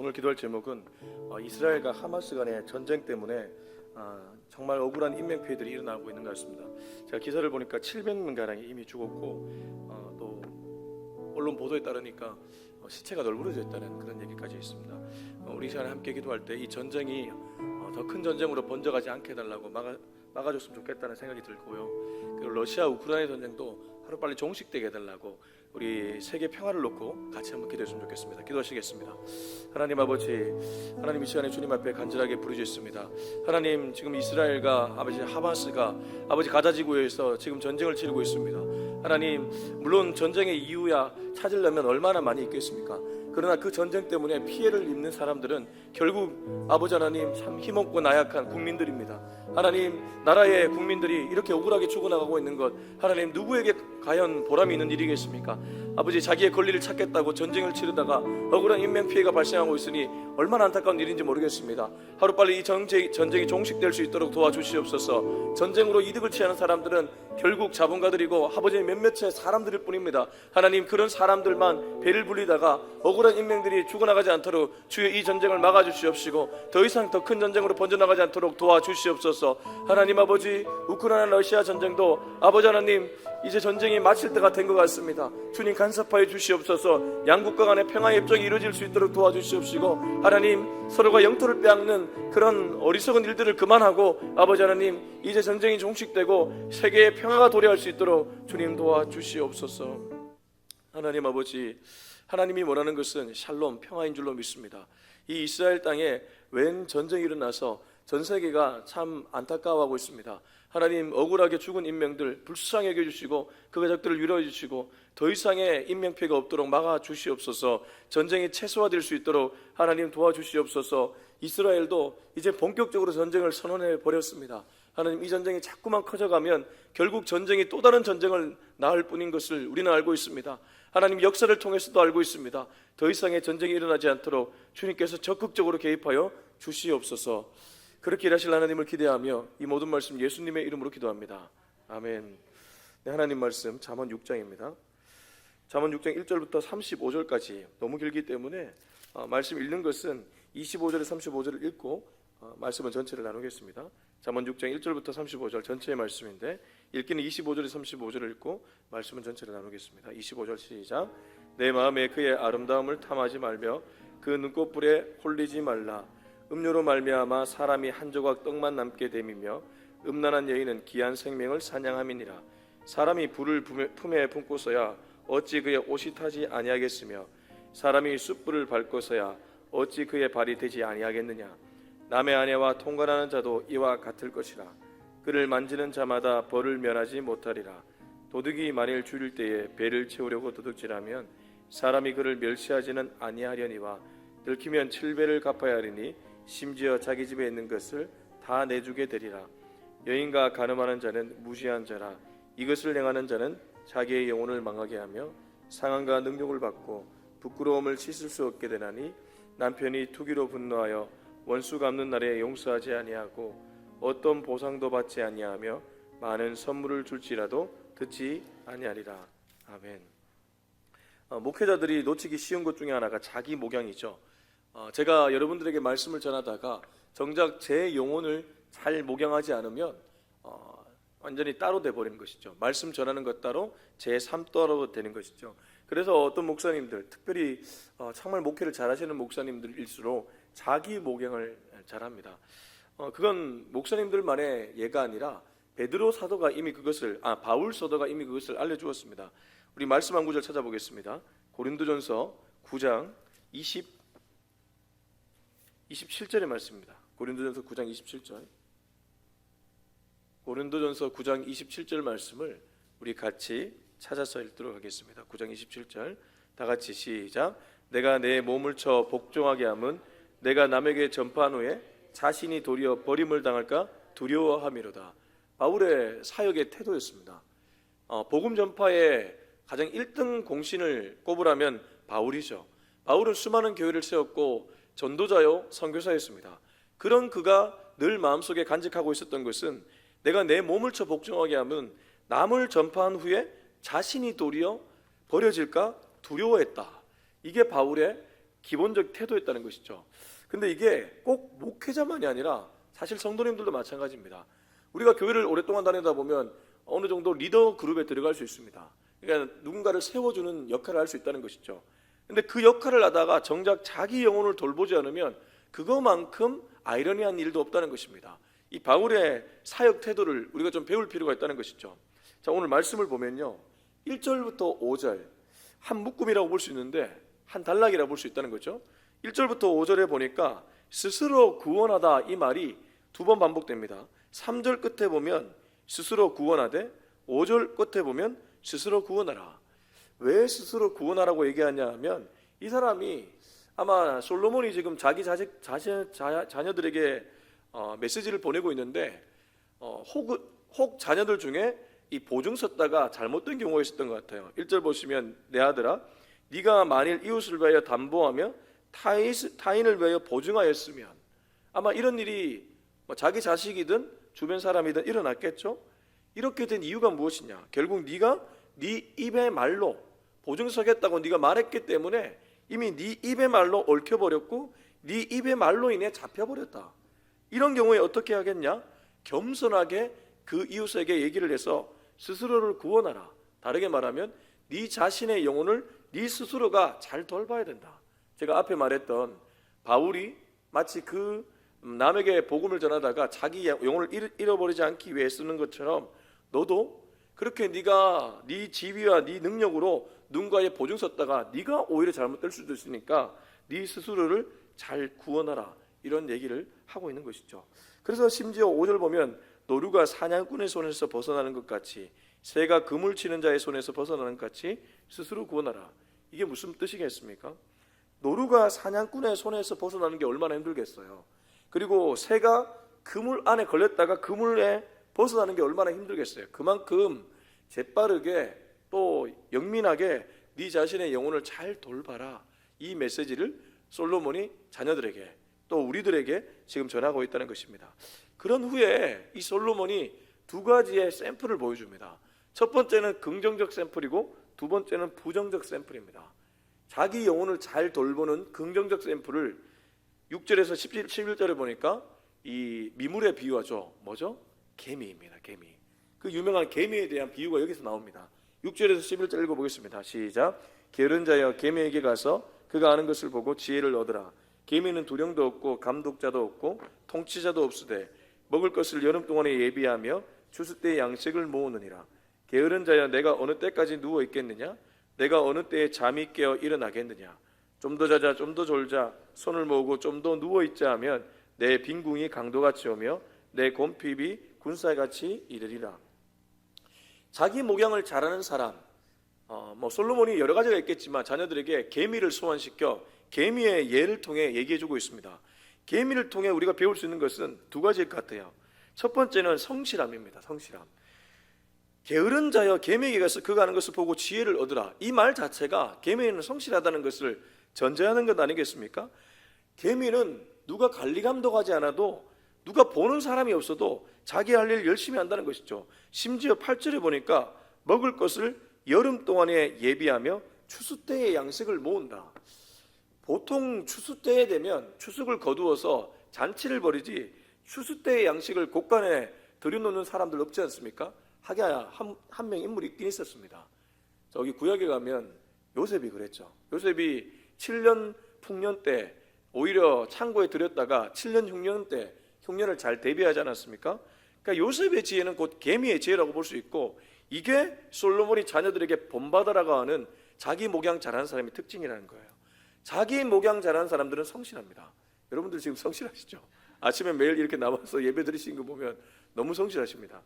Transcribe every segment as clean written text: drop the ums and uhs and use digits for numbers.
오늘 기도할 제목은 이스라엘과 하마스 간의 전쟁 때문에 정말 억울한 인명피해들이 일어나고 있는 것 같습니다. 제가 기사를 보니까 700명 가량이 이미 죽었고 또 언론 보도에 따르니까 시체가 널브러져 있다는 그런 얘기까지 있습니다. 우리 시간에 함께 기도할 때 이 전쟁이 더 큰 전쟁으로 번져가지 않게 해달라고 막아줬으면 좋겠다는 생각이 들고요. 그리고 러시아 우크라이나 전쟁도 하루빨리 종식되게 해달라고 우리 세계 평화를 놓고 같이 한번 기도했으면 좋겠습니다. 기도하시겠습니다. 하나님 아버지, 하나님 이 시간에 주님 앞에 간절하게 부르짖습니다. 하나님, 지금 이스라엘과 아버지 하마스가 아버지 가자 지구에서 지금 전쟁을 치르고 있습니다. 하나님, 물론 전쟁의 이유야 찾으려면 얼마나 많이 있겠습니까? 그러나 그 전쟁 때문에 피해를 입는 사람들은 결국 아버지 하나님 참 힘없고 나약한 국민들입니다. 하나님, 나라의 국민들이 이렇게 억울하게 죽어나가고 있는 것, 하나님 누구에게 과연 보람이 있는 일이겠습니까? 아버지, 자기의 권리를 찾겠다고 전쟁을 치르다가 억울한 인명피해가 발생하고 있으니 얼마나 안타까운 일인지 모르겠습니다. 하루빨리 이 전쟁이 종식될 수 있도록 도와주시옵소서. 전쟁으로 이득을 취하는 사람들은 결국 자본가들이고 아버지 몇몇의 사람들일 뿐입니다. 하나님, 그런 사람들만 배를 불리다가 억울한 인명들이 죽어나가지 않도록 주여 이 전쟁을 막아주시옵시고 더 이상 더 큰 전쟁으로 번져나가지 않도록 도와주시옵소서. 하나님 아버지, 우크라이나 러시아 전쟁도 아버지 하나님 이제 전쟁이 마칠 때가 된 것 같습니다. 주님 간섭하여 주시옵소서. 양국과 간의 평화협정이 이루어질 수 있도록 도와주시옵시고 하나님, 서로가 영토를 빼앗는 그런 어리석은 일들을 그만하고 아버지 하나님 이제 전쟁이 종식되고 세계의 평화가 도래할 수 있도록 주님 도와주시옵소서. 하나님 아버지, 하나님이 원하는 것은 샬롬, 평화인 줄로 믿습니다. 이 이스라엘 땅에 웬 전쟁이 일어나서 전 세계가 참 안타까워하고 있습니다. 하나님, 억울하게 죽은 인명들 불쌍히 여겨주시고 그 가족들을 위로해 주시고 더 이상의 인명피해가 없도록 막아주시옵소서. 전쟁이 최소화될 수 있도록 하나님 도와주시옵소서. 이스라엘도 이제 본격적으로 전쟁을 선언해 버렸습니다. 하나님, 이 전쟁이 자꾸만 커져가면 결국 전쟁이 또 다른 전쟁을 낳을 뿐인 것을 우리는 알고 있습니다. 하나님, 역사를 통해서도 알고 있습니다. 더 이상의 전쟁이 일어나지 않도록 주님께서 적극적으로 개입하여 주시옵소서. 그렇게 일하실 하나님을 기대하며 이 모든 말씀 예수님의 이름으로 기도합니다. 아멘. 네, 하나님 말씀 잠언 6장입니다. 잠언 6장 1절부터 35절까지 너무 길기 때문에 말씀 읽는 것은 25절에 35절을 읽고 말씀은 전체를 나누겠습니다. 잠언 6장 1절부터 35절 전체의 말씀인데 읽기는 25절에 35절을 읽고 말씀은 전체를 나누겠습니다. 25절 시작. 내 마음에 그의 아름다움을 탐하지 말며 그 눈꽃불에 홀리지 말라. 음료로 말미암아 사람이 한 조각 떡만 남게 됨이며 음란한 여인은 귀한 생명을 사냥함이니라. 사람이 불을 품에 품고서야 어찌 그의 옷이 타지 아니하겠으며 사람이 숯불을 밟고서야 어찌 그의 발이 되지 아니하겠느냐. 남의 아내와 통관하는 자도 이와 같을 것이라. 그를 만지는 자마다 벌을 면하지 못하리라. 도둑이 만일 줄일 때에 배를 채우려고 도둑질하면 사람이 그를 멸시하지는 아니하려니와 들키면 7배를 갚아야 하리니 심지어 자기 집에 있는 것을 다 내주게 되리라. 여인과 간음하는 자는 무지한 자라. 이것을 행하는 자는 자기의 영혼을 망하게 하며 상한과 능욕을 받고 부끄러움을 씻을 수 없게 되나니 남편이 투기로 분노하여 원수 갚는 날에 용서하지 아니하고 어떤 보상도 받지 아니하며 많은 선물을 줄지라도 듣지 아니하리라. 아멘. 목회자들이 놓치기 쉬운 것 중에 하나가 자기 목양이죠. 제가 여러분들에게 말씀을 전하다가 정작 제 영혼을 잘 목양하지 않으면 완전히 따로 돼버리는 것이죠. 말씀 전하는 것 따로, 제 삶 따로 되는 것이죠. 그래서 어떤 목사님들, 특별히 정말 목회를 잘하시는 목사님들일수록 자기 목양을 잘합니다. 그건 목사님들만의 예가 아니라 베드로 사도가 이미 그것을 바울 사도가 이미 그것을 알려주었습니다. 우리 말씀 한 구절 찾아보겠습니다. 고린도전서 9장 27절의 말씀입니다. 고린도전서 9장 27절. 고린도전서 9장 27절 말씀을 우리 같이 찾아서 읽도록 하겠습니다. 9장 27절 다 같이 시작. 내가 내 몸을 쳐 복종하게 함은 내가 남에게 전파한 후에 자신이 도리어 버림을 당할까 두려워함이로다. 바울의 사역의 태도였습니다. 복음 전파의 가장 1등 공신을 꼽으라면 바울이죠. 바울은 수많은 교회를 세웠고 전도자요 선교사였습니다. 그런 그가 늘 마음속에 간직하고 있었던 것은 내가 내 몸을 쳐 복종하게 하면 남을 전파한 후에 자신이 도리어 버려질까 두려워했다. 이게 바울의 기본적 태도였다는 것이죠. 근데 이게 꼭 목회자만이 아니라 사실 성도님들도 마찬가지입니다. 우리가 교회를 오랫동안 다니다 보면 어느 정도 리더 그룹에 들어갈 수 있습니다. 그러니까 누군가를 세워주는 역할을 할 수 있다는 것이죠. 근데 그 역할을 하다가 정작 자기 영혼을 돌보지 않으면 그거만큼 아이러니한 일도 없다는 것입니다. 이 바울의 사역 태도를 우리가 좀 배울 필요가 있다는 것이죠. 자, 오늘 말씀을 보면요, 1절부터 5절 한 묶음이라고 볼 수 있는데 한 단락이라고 볼 수 있다는 거죠. 1절부터 5절에 보니까 스스로 구원하다 이 말이 두 번 반복됩니다. 3절 끝에 보면 스스로 구원하되 5절 끝에 보면 스스로 구원하라. 왜 스스로 구원하라고 얘기하냐 하면 이 사람이 아마 솔로몬이 지금 자기 자녀들에게 메시지를 보내고 있는데 혹 자녀들 중에 이 보증 썼다가 잘못된 경우가 있었던 것 같아요. 1절 보시면 내 아들아 네가 만일 이웃을 위하여 담보하며 타인을 위하여 보증하였으면, 아마 이런 일이 자기 자식이든 주변 사람이든 일어났겠죠. 이렇게 된 이유가 무엇이냐? 결국 네가 네 입의 말로 보증 서겠다고 네가 말했기 때문에 이미 네 입의 말로 얽혀버렸고 네 입의 말로 인해 잡혀버렸다. 이런 경우에 어떻게 하겠냐? 겸손하게 그 이웃에게 얘기를 해서 스스로를 구원하라. 다르게 말하면 네 자신의 영혼을 네 스스로가 잘 돌봐야 된다. 제가 앞에 말했던 바울이 마치 그 남에게 복음을 전하다가 자기 영혼을 잃어버리지 않기 위해 쓰는 것처럼 너도 그렇게 네가 네 지위와 네 능력으로 누군가의 보증 썼다가 네가 오히려 잘못될 수도 있으니까 네 스스로를 잘 구원하라, 이런 얘기를 하고 있는 것이죠. 그래서 심지어 5절 보면 노루가 사냥꾼의 손에서 벗어나는 것 같이 새가 그물 치는 자의 손에서 벗어나는 것 같이 스스로 구원하라. 이게 무슨 뜻이겠습니까? 노루가 사냥꾼의 손에서 벗어나는 게 얼마나 힘들겠어요. 그리고 새가 그물 안에 걸렸다가 그물에 벗어나는 게 얼마나 힘들겠어요. 그만큼 재빠르게 또 영민하게 네 자신의 영혼을 잘 돌봐라. 이 메시지를 솔로몬이 자녀들에게 또 우리들에게 지금 전하고 있다는 것입니다. 그런 후에 이 솔로몬이 두 가지의 샘플을 보여줍니다. 첫 번째는 긍정적 샘플이고 두 번째는 부정적 샘플입니다. 자기 영혼을 잘 돌보는 긍정적 샘플을 6절에서 11절에 보니까 이 미물에 비유하죠. 뭐죠? 개미입니다. 개미. 그 유명한 개미에 대한 비유가 여기서 나옵니다. 6절에서 11절 읽어보겠습니다. 시작. 게으른 자여 개미에게 가서 그가 아는 것을 보고 지혜를 얻으라. 개미는 두령도 없고 감독자도 없고 통치자도 없으되 먹을 것을 여름 동안에 예비하며 추수 때의 양식을 모으느니라. 게으른 자여 내가 어느 때까지 누워 있겠느냐? 내가 어느 때에 잠이 깨어 일어나겠느냐? 좀 더 자자 좀 더 졸자 손을 모으고 좀 더 누워 있자 하면 내 빈궁이 강도같이 오며 내 곰핍이 군사같이 이르리라. 자기 목양을 잘하는 사람, 솔로몬이 여러 가지가 있겠지만 자녀들에게 개미를 소환시켜 개미의 예를 통해 얘기해주고 있습니다. 개미를 통해 우리가 배울 수 있는 것은 두 가지일 것 같아요. 첫 번째는 성실함입니다. 성실함. 게으른 자여 개미에게 가서 그가 하는 것을 보고 지혜를 얻으라. 이 말 자체가 개미는 성실하다는 것을 전제하는 것 아니겠습니까? 개미는 누가 관리 감독하지 않아도 누가 보는 사람이 없어도 자기 할 일 열심히 한다는 것이죠. 심지어 8절에 보니까 먹을 것을 여름 동안에 예비하며 추수 때의 양식을 모은다. 보통 추수 때에 되면 추석을 거두어서 잔치를 벌이지 추수 때의 양식을 곳간에 들여놓는 사람들 없지 않습니까? 하기야 한 명 인물이 있긴 있었습니다. 저기 구약에 가면 요셉이 그랬죠. 요셉이 7년 풍년 때 오히려 창고에 들였다가 7년 흉년 때 흉년을 잘 대비하지 않았습니까? 그러니까 요셉의 지혜는 곧 개미의 지혜라고 볼 수 있고, 이게 솔로몬이 자녀들에게 본받아라고 하는 자기 목양 잘하는 사람의 특징이라는 거예요. 자기 목양 잘하는 사람들은 성실합니다. 여러분들 지금 성실하시죠? 아침에 매일 이렇게 나와서 예배 드리시는 거 보면 너무 성실하십니다.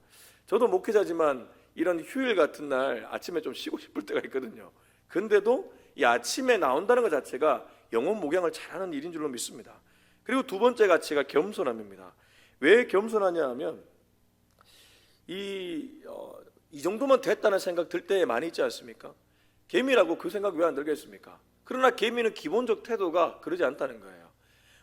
저도 목회자지만 이런 휴일 같은 날 아침에 좀 쉬고 싶을 때가 있거든요. 근데도 이 아침에 나온다는 것 자체가 영혼 목양을 잘하는 일인 줄로 믿습니다. 그리고 두 번째 가치가 겸손함입니다. 왜 겸손하냐 하면 이 정도면 됐다는 생각 들 때 많이 있지 않습니까? 개미라고 그 생각 왜 안 들겠습니까? 그러나 개미는 기본적 태도가 그러지 않다는 거예요.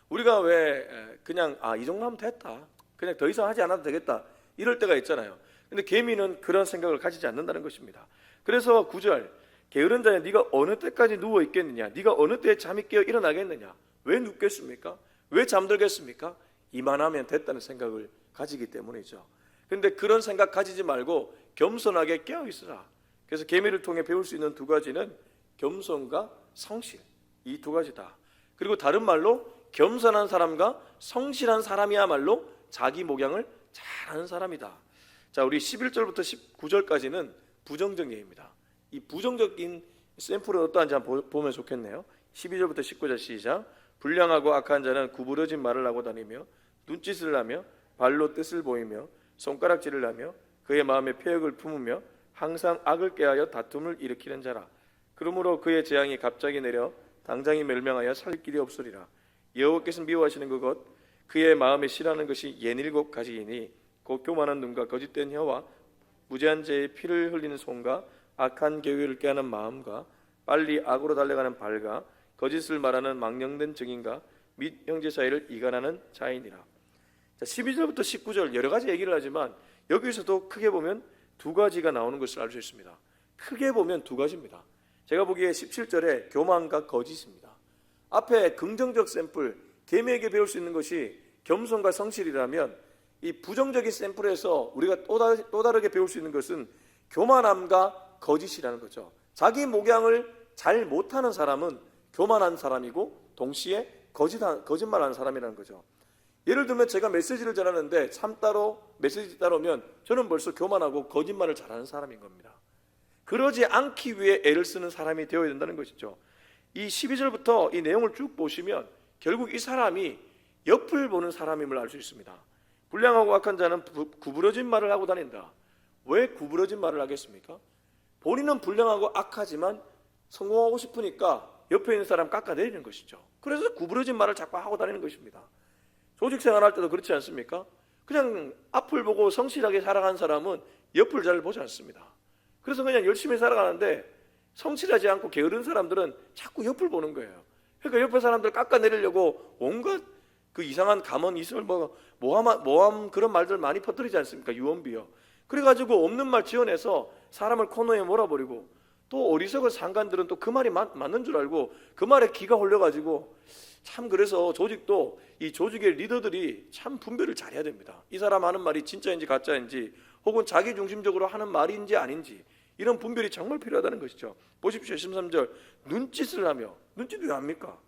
우리가 왜 그냥 이 정도 하면 됐다, 그냥 더 이상 하지 않아도 되겠다, 이럴 때가 있잖아요. 근데 개미는 그런 생각을 가지지 않는다는 것입니다. 그래서 9절, 게으른 자야 네가 어느 때까지 누워 있겠느냐? 네가 어느 때에 잠이 깨어 일어나겠느냐? 왜 눕겠습니까? 왜 잠들겠습니까? 이만하면 됐다는 생각을 가지기 때문이죠. 그런데 그런 생각 가지지 말고 겸손하게 깨어 있으라. 그래서 계미를 통해 배울 수 있는 두 가지는 겸손과 성실, 이 두 가지다. 그리고 다른 말로 겸손한 사람과 성실한 사람이야말로 자기 목양을 잘하는 사람이다. 자, 우리 11절부터 19절까지는 부정적 예입니다. 이 부정적인 샘플은 어떠한지 한번 보면 좋겠네요. 12절부터 19절 시작. 불량하고 악한 자는 구부러진 말을 하고 다니며 눈짓을 하며 발로 뜻을 보이며 손가락질을 하며 그의 마음에 패역을 품으며 항상 악을 꾀하여 다툼을 일으키는 자라. 그러므로 그의 재앙이 갑자기 내려 당장이 멸망하여 살 길이 없으리라. 여호와께서 미워하시는 그것 그의 마음에 싫어하는 것이 67가지이니 곧 교만한 눈과 거짓된 혀와 무죄한 자의 피를 흘리는 손과 악한 계획을 꾀하는 마음과 빨리 악으로 달려가는 발과 거짓을 말하는 망령된 증인과 및 형제 사이를 이간하는 자이니라. 자, 12절부터 19절 여러 가지 얘기를 하지만 여기서도 크게 보면 두 가지가 나오는 것을 알 수 있습니다. 크게 보면 두 가지입니다. 제가 보기에 17절에 교만과 거짓입니다. 앞에 긍정적 샘플, 계미에게 배울 수 있는 것이 겸손과 성실이라면 이 부정적인 샘플에서 우리가 또 다르게 배울 수 있는 것은 교만함과 거짓이라는 거죠. 자기 목양을 잘 못하는 사람은 교만한 사람이고 동시에 거짓말하는 사람이라는 거죠. 예를 들면 제가 메시지를 전하는데 메시지 따르면 저는 벌써 교만하고 거짓말을 잘하는 사람인 겁니다. 그러지 않기 위해 애를 쓰는 사람이 되어야 된다는 것이죠. 이 12절부터 이 내용을 쭉 보시면 결국 이 사람이 옆을 보는 사람임을 알 수 있습니다. 불량하고 악한 자는 구부러진 말을 하고 다닌다. 왜 구부러진 말을 하겠습니까? 본인은 불량하고 악하지만 성공하고 싶으니까 옆에 있는 사람 깎아내리는 것이죠. 그래서 구부러진 말을 자꾸 하고 다니는 것입니다. 조직 생활할 때도 그렇지 않습니까? 그냥 앞을 보고 성실하게 살아가는 사람은 옆을 잘 보지 않습니다. 그래서 그냥 열심히 살아가는데 성실하지 않고 게으른 사람들은 자꾸 옆을 보는 거예요. 그러니까 옆에 사람들 깎아내리려고 온갖 그 이상한 감언, 이설, 모함 그런 말들 많이 퍼뜨리지 않습니까? 유언비어. 그래가지고 없는 말 지어내서 사람을 코너에 몰아버리고 또 어리석은 상관들은 또 그 말이 맞는 줄 알고 그 말에 기가 홀려가지고 참 그래서 조직도 이 조직의 리더들이 참 분별을 잘해야 됩니다. 이 사람 하는 말이 진짜인지 가짜인지 혹은 자기 중심적으로 하는 말인지 아닌지 이런 분별이 정말 필요하다는 것이죠. 보십시오. 13절 눈짓을 하며 눈짓 왜 합니까?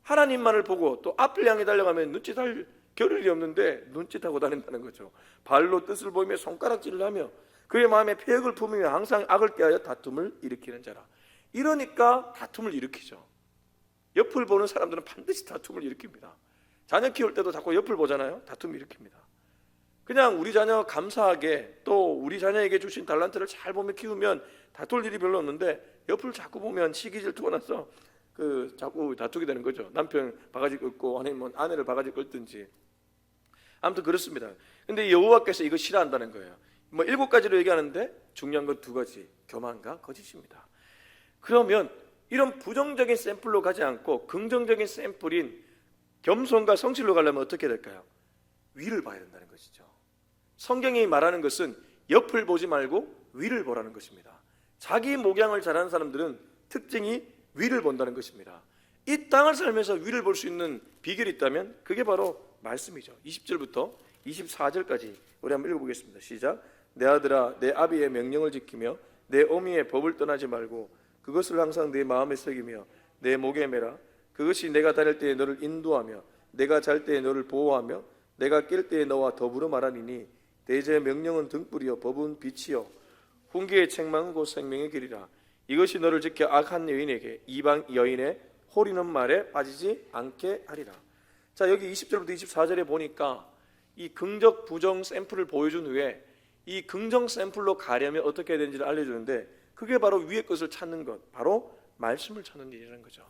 하나님만을 보고 또 앞을 향해 달려가면 눈짓할 겨를이 없는데 눈짓하고 다닌다는 거죠. 발로 뜻을 보이며 손가락질을 하며 그의 마음에 패역을 품으며 항상 악을 꾀하여 다툼을 일으키는 자라. 이러니까 다툼을 일으키죠. 옆을 보는 사람들은 반드시 다툼을 일으킵니다. 자녀 키울 때도 자꾸 옆을 보잖아요. 다툼을 일으킵니다. 그냥 우리 자녀 감사하게 또 우리 자녀에게 주신 달란트를 잘 보며 키우면 다툴 일이 별로 없는데 옆을 자꾸 보면 시기 질투가 나서 자꾸 다투게 되는 거죠. 남편 바가지 긁고 아니면 아내를 바가지 긁든지. 아무튼 그렇습니다. 근데 여호와께서 이거 싫어한다는 거예요. 7가지로 얘기하는데 중요한 건 2가지, 교만과 거짓입니다. 그러면 이런 부정적인 샘플로 가지 않고 긍정적인 샘플인 겸손과 성실로 가려면 어떻게 될까요? 위를 봐야 된다는 것이죠. 성경이 말하는 것은 옆을 보지 말고 위를 보라는 것입니다. 자기 목양을 잘하는 사람들은 특징이 위를 본다는 것입니다. 이 땅을 살면서 위를 볼 수 있는 비결이 있다면 그게 바로 말씀이죠. 20절부터 24절까지 우리 한번 읽어보겠습니다. 시작. 내 아들아 내 아비의 명령을 지키며 내 어미의 법을 떠나지 말고 그것을 항상 내 마음에 새기며 내 목에 매라. 그것이 내가 다닐 때에 너를 인도하며 내가 잘 때에 너를 보호하며 내가 깰 때에 너와 더불어 말하니니 대제의 명령은 등불이요 법은 빛이요 훈계의 책망은 곧 생명의 길이라. 이것이 너를 지켜 악한 여인에게 이방 여인의 호리는 말에 빠지지 않게 하리라. 자, 여기 20절부터 24절에 보니까 이 긍정 부정 샘플을 보여준 후에 이 긍정 샘플로 가려면 어떻게 해야 되는지를 알려주는데 그게 바로 위의 것을 찾는 것, 바로 말씀을 찾는 일이라는 거죠.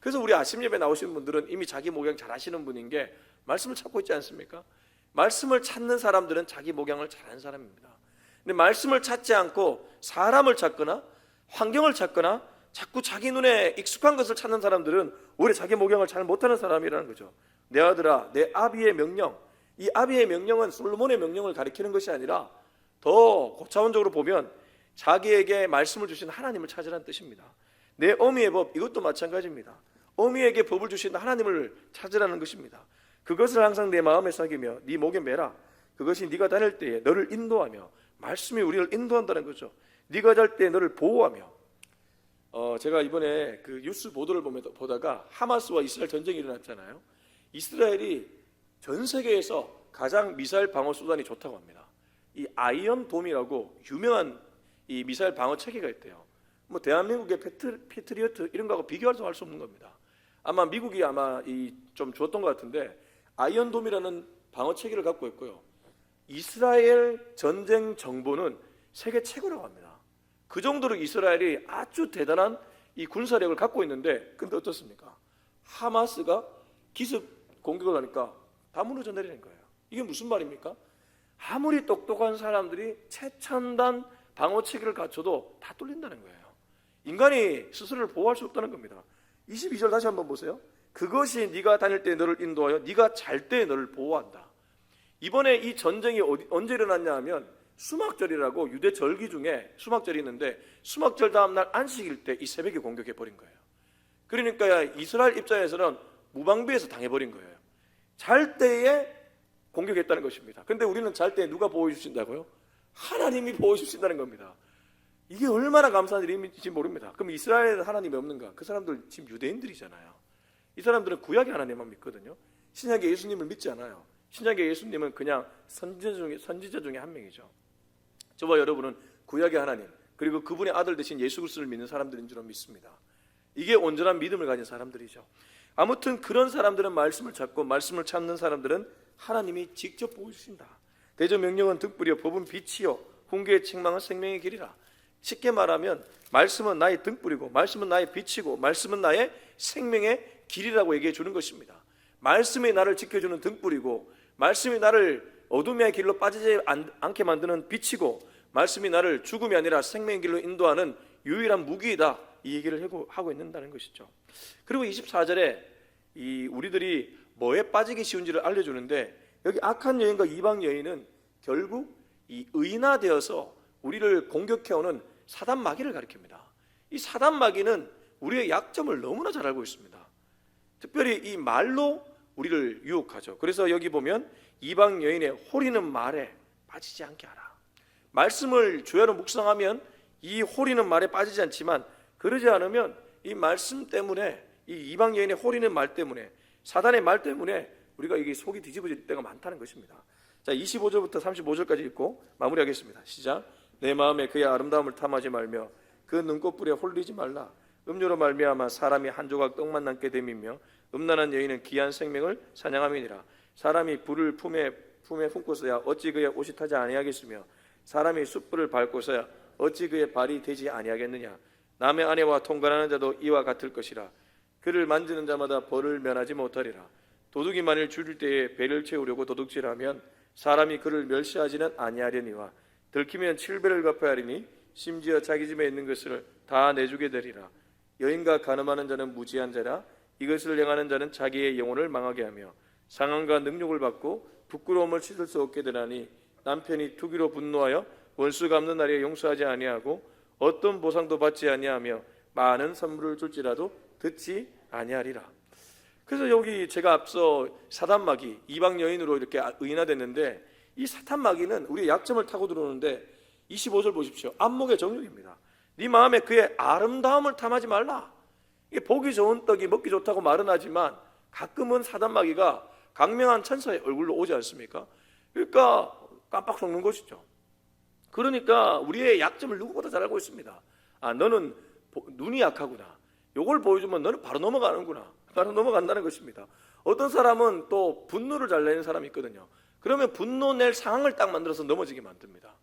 그래서 우리 아침 예배 나오시는 분들은 이미 자기 목양 잘 하시는 분인 게 말씀을 찾고 있지 않습니까? 말씀을 찾는 사람들은 자기 목양을 잘하는 사람입니다. 근데 말씀을 찾지 않고 사람을 찾거나 환경을 찾거나 자꾸 자기 눈에 익숙한 것을 찾는 사람들은 오히려 자기 목양을 잘 못하는 사람이라는 거죠. 내 아들아 내 아비의 명령, 이 아비의 명령은 솔로몬의 명령을 가리키는 것이 아니라 더 고차원적으로 보면 자기에게 말씀을 주신 하나님을 찾으라는 뜻입니다. 내 어미의 법, 이것도 마찬가지입니다. 어미에게 법을 주신 하나님을 찾으라는 것입니다. 그것을 항상 내 마음에 새기며 네 목에 매라. 그것이 네가 다닐 때에 너를 인도하며, 말씀이 우리를 인도한다는 거죠. 네가 잘 때 너를 보호하며. 제가 이번에 그 뉴스 보도를 보다가 하마스와 이스라엘 전쟁이 일어났잖아요. 이스라엘이 전 세계에서 가장 미사일 방어 수단이 좋다고 합니다. 이 아이언돔이라고 유명한 이 미사일 방어 체계가 있대요. 뭐 대한민국의 패트리어트 이런 거하고 비교할 수 없는 겁니다. 아마 미국이 아마 좀 좋았던 것 같은데, 아이언돔이라는 방어 체계를 갖고 있고요. 이스라엘 전쟁 정보는 세계 최고라고 합니다. 그 정도로 이스라엘이 아주 대단한 이 군사력을 갖고 있는데, 근데 어떻습니까? 하마스가 기습 공격을 하니까 다 무너져 내리는 거예요. 이게 무슨 말입니까? 아무리 똑똑한 사람들이 최첨단 방어 체계를 갖춰도 다 뚫린다는 거예요. 인간이 스스로를 보호할 수 없다는 겁니다. 22절 다시 한번 보세요. 그것이 네가 다닐 때 너를 인도하여 네가 잘 때 너를 보호한다. 이번에 이 전쟁이 언제 일어났냐 하면 수막절이라고 유대 절기 중에 수막절이 있는데, 수막절 다음날 안식일 때 이 새벽에 공격해 버린 거예요. 그러니까 이스라엘 입장에서는 무방비에서 당해버린 거예요. 잘 때에 공격했다는 것입니다. 그런데 우리는 잘 때 누가 보호해 주신다고요? 하나님이 보호해 주신다는 겁니다. 이게 얼마나 감사한 일인지 모릅니다. 그럼 이스라엘에 하나님이 없는가? 그 사람들 지금 유대인들이잖아요. 이 사람들은 구약의 하나님만 믿거든요. 신약의 예수님을 믿지 않아요. 신약의 예수님은 그냥 선지자 중에 한 명이죠. 저와 여러분은 구약의 하나님, 그리고 그분의 아들 되신 예수 그리스도를 믿는 사람들인 줄 믿습니다. 이게 온전한 믿음을 가진 사람들이죠. 아무튼 그런 사람들은 말씀을 찾고, 말씀을 찾는 사람들은 하나님이 직접 보여주신다. 대저 명령은 등불이요 법은 빛이요 훈계의 책망은 생명의 길이라. 쉽게 말하면 말씀은 나의 등불이고, 말씀은 나의 빛이고, 말씀은 나의 생명의 길이라고 얘기해 주는 것입니다. 말씀이 나를 지켜주는 등불이고, 말씀이 나를 어둠의 길로 빠지지 않게 만드는 빛이고, 말씀이 나를 죽음이 아니라 생명의 길로 인도하는 유일한 무기이다, 이 얘기를 하고 있는다는 것이죠. 그리고 24절에 우리들이 뭐에 빠지기 쉬운지를 알려주는데, 여기 악한 여인과 이방 여인은 결국 이 의인화되어서 우리를 공격해오는 사단 마귀를 가리킵니다. 이 사단 마귀는 우리의 약점을 너무나 잘 알고 있습니다. 특별히 이 말로 우리를 유혹하죠. 그래서 여기 보면 이방 여인의 호리는 말에 빠지지 않게 하라. 말씀을 주야로 묵상하면 이 호리는 말에 빠지지 않지만, 그러지 않으면 이 말씀 때문에, 이 이방 여인의 호리는 말 때문에, 사단의 말 때문에 우리가 이게 속이 뒤집어질 때가 많다는 것입니다. 자, 25절부터 35절까지 읽고 마무리하겠습니다. 시작. 내 마음에 그의 아름다움을 탐하지 말며 그 눈꽃불에 홀리지 말라. 음료로 말미암아 사람이 한 조각 떡만 남게 됨이며 음란한 여인은 귀한 생명을 사냥함이니라. 사람이 불을 품에 품고서야 어찌 그의 옷이 타지 아니하겠으며 사람이 숯불을 밟고서야 어찌 그의 발이 되지 아니하겠느냐. 남의 아내와 통관하는 자도 이와 같을 것이라. 그를 만지는 자마다 벌을 면하지 못하리라. 도둑이 만일 줄일 때에 배를 채우려고 도둑질하면 사람이 그를 멸시하지는 아니하려니와 들키면 7배를 갚아야 하리니 심지어 자기 집에 있는 것을 다 내주게 되리라. 여인과 간음하는 자는 무지한 자라. 이것을 행하는 자는 자기의 영혼을 망하게 하며 상한과 능욕을 받고 부끄러움을 씻을 수 없게 되나니, 남편이 투기로 분노하여 원수 갚는 날에 용서하지 아니하고 어떤 보상도 받지 아니하며 많은 선물을 줄지라도 듣지 아니하리라. 그래서 여기 제가 앞서 사단마귀, 이방 여인으로 이렇게 의인화됐는데, 이 사탄마귀는 우리의 약점을 타고 들어오는데 25절 보십시오. 안목의 정욕입니다. 네 마음에 그의 아름다움을 탐하지 말라. 이게 보기 좋은 떡이 먹기 좋다고 말은 하지만 가끔은 사단마귀가 강명한 천사의 얼굴로 오지 않습니까? 그러니까 깜빡 속는 것이죠. 그러니까 우리의 약점을 누구보다 잘 알고 있습니다. 아, 너는 눈이 약하구나. 요걸 보여주면 너는 바로 넘어가는구나. 바로 넘어간다는 것입니다. 어떤 사람은 또 분노를 잘 내는 사람이 있거든요. 그러면 분노 낼 상황을 딱 만들어서 넘어지게 만듭니다.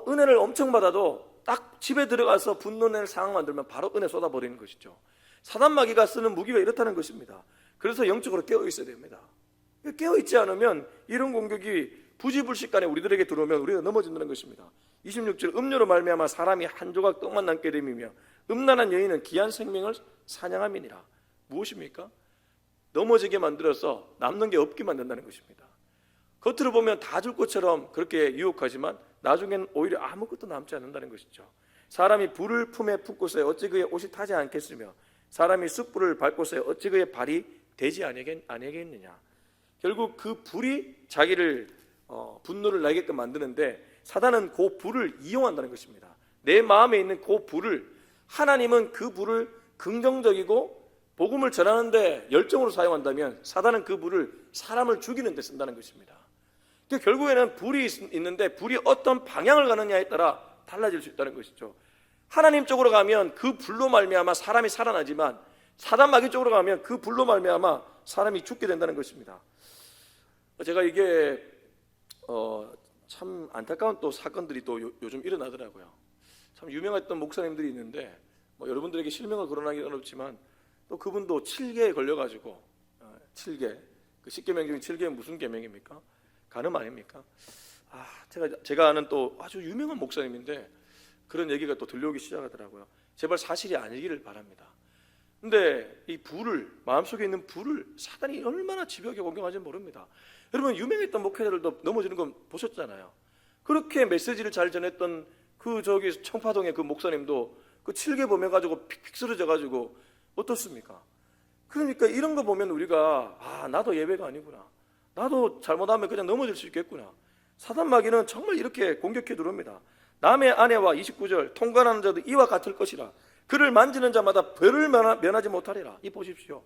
은혜를 엄청 받아도 딱 집에 들어가서 분노 낼 상황 만들면 바로 은혜 쏟아버리는 것이죠. 사단마귀가 쓰는 무기가 이렇다는 것입니다. 그래서 영적으로 깨어 있어야 됩니다. 깨어 있지 않으면 이런 공격이 부지불식간에 우리들에게 들어오면 우리가 넘어진다는 것입니다. 26절 음료로 말미암아 사람이 한 조각 떡만 남게 됨이며 음란한 여인은 귀한 생명을 사냥함이니라. 무엇입니까? 넘어지게 만들어서 남는 게 없게 만든다는 것입니다. 겉으로 보면 다 줄 것처럼 그렇게 유혹하지만 나중엔 오히려 아무것도 남지 않는다는 것이죠. 사람이 불을 품에 품고서 어찌 그의 옷이 타지 않겠으며 사람이 숯불을 밟고서 어찌 그의 발이 되지 아니겠느냐. 결국 그 불이 자기를 분노를 나게끔 만드는데 사단은 그 불을 이용한다는 것입니다. 내 마음에 있는 그 불을, 하나님은 그 불을 긍정적이고 복음을 전하는데 열정으로 사용한다면 사단은 그 불을 사람을 죽이는 데 쓴다는 것입니다. 그러니까 결국에는 불이 있는데 불이 어떤 방향을 가느냐에 따라 달라질 수 있다는 것이죠. 하나님 쪽으로 가면 그 불로 말미암아 사람이 살아나지만 사단 마귀 쪽으로 가면 그 불로 말미암아 사람이 죽게 된다는 것입니다. 제가 이게 참 안타까운 또 사건들이 또 요즘 일어나더라고요. 참 유명했던 목사님들이 있는데 여러분들에게 실명을 거론하기는 어렵지만 또 그분도 7계에 걸려가지고 7계, 그 10계명 중에 7계는 무슨 계명입니까? 간음 아닙니까? 제가 아는 또 아주 유명한 목사님인데 그런 얘기가 또 들려오기 시작하더라고요. 제발 사실이 아니기를 바랍니다. 근데 이 불을, 마음속에 있는 불을 사단이 얼마나 집요하게 공격하는지 모릅니다. 여러분 유명했던 목회자들도 넘어지는 건 보셨잖아요. 그렇게 메시지를 잘 전했던 그 청파동의 그 목사님도 그 7개 범해가지고 픽픽 쓰러져가지고 어떻습니까? 그러니까 이런 거 보면 우리가 나도 예외가 아니구나, 나도 잘못하면 그냥 넘어질 수 있겠구나. 사단 마귀는 정말 이렇게 공격해 들어옵니다. 남의 아내와 29절 통관하는 자도 이와 같을 것이라 그를 만지는 자마다 벌을 면하지 못하리라. 이 보십시오,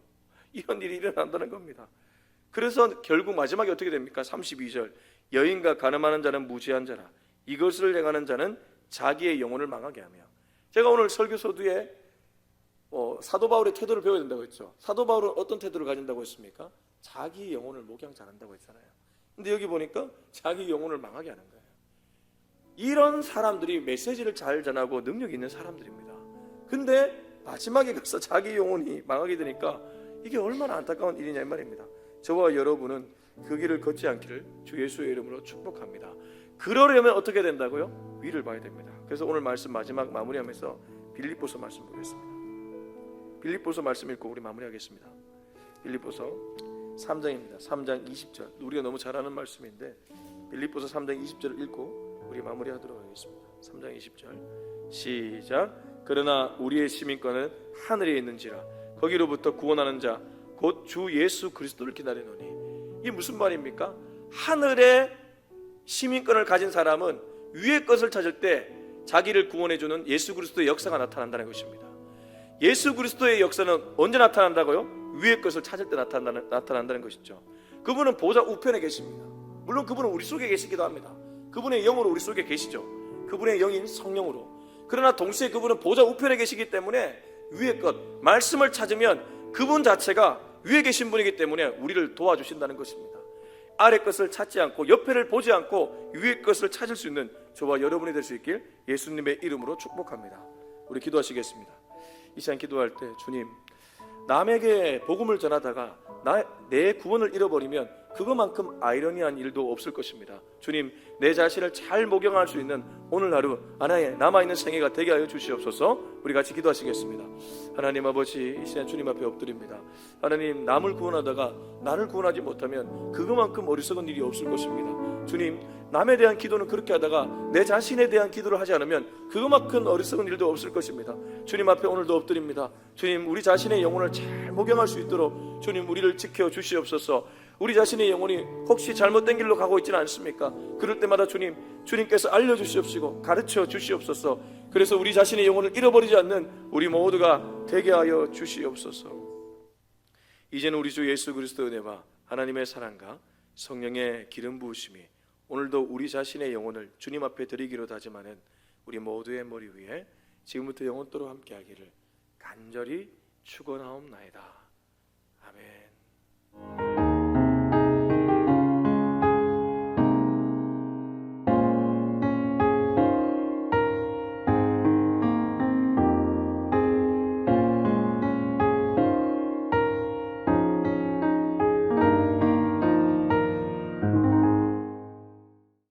이런 일이 일어난다는 겁니다. 그래서 결국 마지막에 어떻게 됩니까? 32절 여인과 간음하는 자는 무지한 자라 이것을 행하는 자는 자기의 영혼을 망하게 하며. 제가 오늘 설교 서두에 사도 바울의 태도를 배워야 된다고 했죠. 사도 바울은 어떤 태도를 가진다고 했습니까? 자기 영혼을 목양 잘한다고 했잖아요. 근데 여기 보니까 자기 영혼을 망하게 하는 거예요. 이런 사람들이 메시지를 잘 전하고 능력 있는 사람들입니다. 근데 마지막에 가서 자기 영혼이 망하게 되니까 이게 얼마나 안타까운 일이냐 이 말입니다. 저와 여러분은 그 길을 걷지 않기를 주 예수의 이름으로 축복합니다. 그러려면 어떻게 된다고요? 위를 봐야 됩니다. 그래서 오늘 말씀 마지막 마무리하면서 빌립보서 말씀 보겠습니다. 빌립보서 말씀 읽고 우리 마무리하겠습니다. 빌립보서 3장입니다. 3장 20절. 우리가 너무 잘 아는 말씀인데 빌립보서 3장 20절을 읽고 우리 마무리하도록 하겠습니다. 3장 20절 시작. 그러나 우리의 시민권은 하늘에 있는지라 거기로부터 구원하는 자 곧 주 예수 그리스도를 기다리노니. 이게 무슨 말입니까? 하늘의 시민권을 가진 사람은 위의 것을 찾을 때 자기를 구원해주는 예수 그리스도의 역사가 나타난다는 것입니다. 예수 그리스도의 역사는 언제 나타난다고요? 위의 것을 찾을 때 나타난다는 것이죠. 그분은 보좌 우편에 계십니다. 물론 그분은 우리 속에 계시기도 합니다. 그분의 영으로 우리 속에 계시죠. 그분의 영인 성령으로. 그러나 동시에 그분은 보좌 우편에 계시기 때문에 위의 것, 말씀을 찾으면 그분 자체가 위에 계신 분이기 때문에 우리를 도와주신다는 것입니다. 아래 것을 찾지 않고 옆에를 보지 않고 위의 것을 찾을 수 있는 저와 여러분이 될 수 있길 예수님의 이름으로 축복합니다. 우리 기도하시겠습니다. 이 시간 기도할 때 주님, 남에게 복음을 전하다가 내 구원을 잃어버리면 그것만큼 아이러니한 일도 없을 것입니다. 주님, 내 자신을 잘 목용할 수 있는 오늘 하루 하나의 남아있는 생애가 되게 하여 주시옵소서. 우리 같이 기도하시겠습니다. 하나님 아버지, 이 시간 주님 앞에 엎드립니다. 하나님, 남을 구원하다가 나를 구원하지 못하면 그것만큼 어리석은 일이 없을 것입니다. 주님, 남에 대한 기도는 그렇게 하다가 내 자신에 대한 기도를 하지 않으면 그것만큼 어리석은 일도 없을 것입니다. 주님 앞에 오늘도 엎드립니다. 주님, 우리 자신의 영혼을 잘 목용할 수 있도록 주님 우리를 지켜 주시옵소서. 우리 자신의 영혼이 혹시 잘못된 길로 가고 있지는 않습니까? 그럴 때마다 주님께서 알려주시옵시고 가르쳐 주시옵소서. 그래서 우리 자신의 영혼을 잃어버리지 않는 우리 모두가 되게 하여 주시옵소서. 이제는 우리 주 예수 그리스도의 은혜와 하나님의 사랑과 성령의 기름 부으심이 오늘도 우리 자신의 영혼을 주님 앞에 드리기로 다짐하는 우리 모두의 머리 위에 지금부터 영원토록 함께하기를 간절히 축원하옵나이다. 아멘.